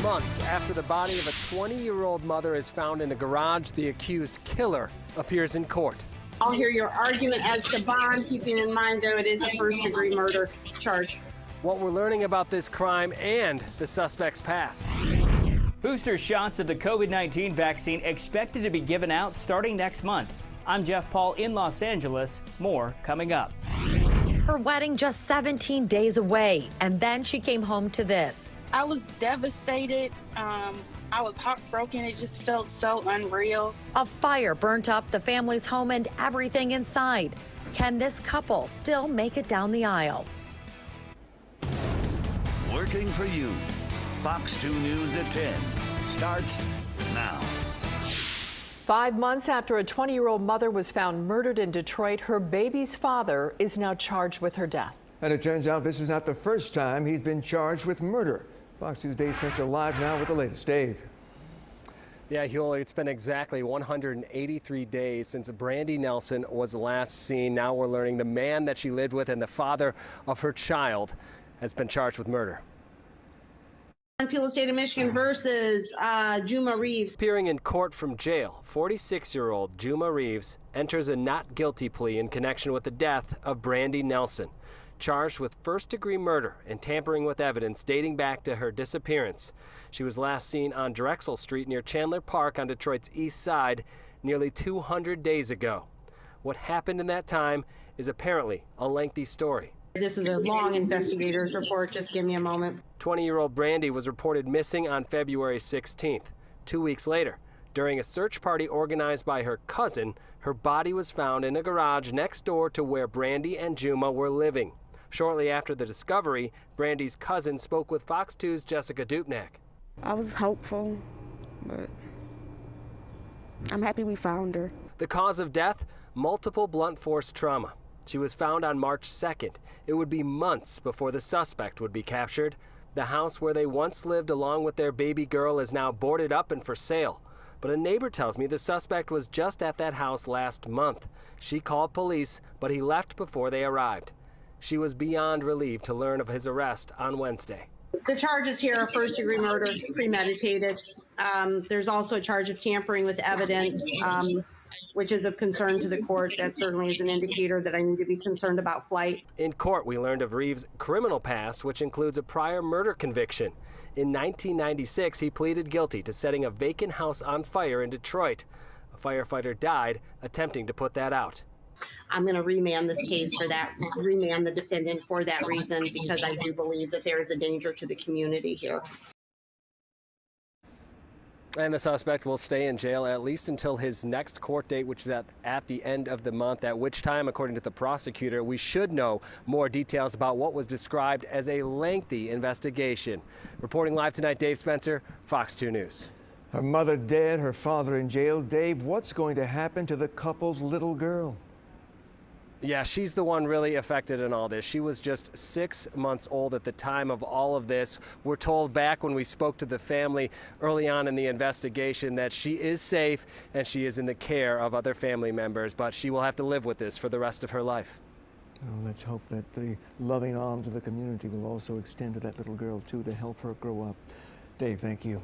Months after the body of a 20-year-old mother is found in a garage, the accused killer appears in court. I'll hear your argument as to bond, keeping in mind, though, it is a first-degree murder charge. What we're learning about this crime and the suspect's past. Booster shots of the COVID-19 vaccine expected to be given out starting next month. I'm Jeff Paul in Los Angeles. More coming up. Her wedding just 17 days away, and then she came home to this. I was devastated. I was heartbroken. It just felt so unreal. A fire burnt up the family's home and everything inside. Can this couple still make it down the aisle? Working for you. Fox 2 News at 10 starts now. 5 months after a 20-year-old mother was found murdered in Detroit, her baby's father is now charged with her death. And it turns out this is not the first time he's been charged with murder. Fox News Dave Spencer live now with the latest. Dave. Yeah, Hewlett, it's been exactly 183 days since Brandy Nelson was last seen. Now we're learning the man that she lived with and the father of her child has been charged with murder. People State of Michigan versus Juma Reeves. Appearing in court from jail, 46-year-old Juma Reeves enters a not guilty plea in connection with the death of Brandy Nelson, charged with first-degree murder and tampering with evidence dating back to her disappearance. She was last seen on Drexel Street near Chandler Park on Detroit's east side nearly 200 days ago. What happened in that time is apparently a lengthy story. This is a long investigator's report. Just give me a moment. 20-year-old Brandy was reported missing on February 16th. 2 weeks later, during a search party organized by her cousin, her body was found in a garage next door to where Brandy and Juma were living. Shortly after the discovery, Brandy's cousin spoke with Fox 2's Jessica Dupnack. I was hopeful, but I'm happy we found her. The cause of death? Multiple blunt force trauma. She was found on March 2nd. It would be months before the suspect would be captured. The house where they once lived along with their baby girl is now boarded up and for sale. But a neighbor tells me the suspect was just at that house last month. She called police, but he left before they arrived. She was beyond relieved to learn of his arrest on Wednesday. The charges here are first-degree murder, premeditated. There's also a charge of tampering with evidence, which is of concern to the court. That certainly is an indicator that I need to be concerned about flight. In court, we learned of Reeves' criminal past, which includes a prior murder conviction. In 1996, he pleaded guilty to setting a vacant house on fire in Detroit. A firefighter died attempting to put that out. I'm going to remand this case for that, remand the defendant for that reason, because I do believe that there is a danger to the community here. And the suspect will stay in jail at least until his next court date, which is at the end of the month, at which time, according to the prosecutor, we should know more details about what was described as a lengthy investigation. Reporting live tonight, Dave Spencer, Fox 2 News. Her mother dead, her father in jail. Dave, what's going to happen to the couple's little girl? Yeah, she's the one really affected in all this. She was just 6 months old at the time of all of this. We're told back when we spoke to the family early on in the investigation that she is safe and she is in the care of other family members, but she will have to live with this for the rest of her life. Oh, let's hope that the loving arms of the community will also extend to that little girl, too, to help her grow up. Dave, thank you.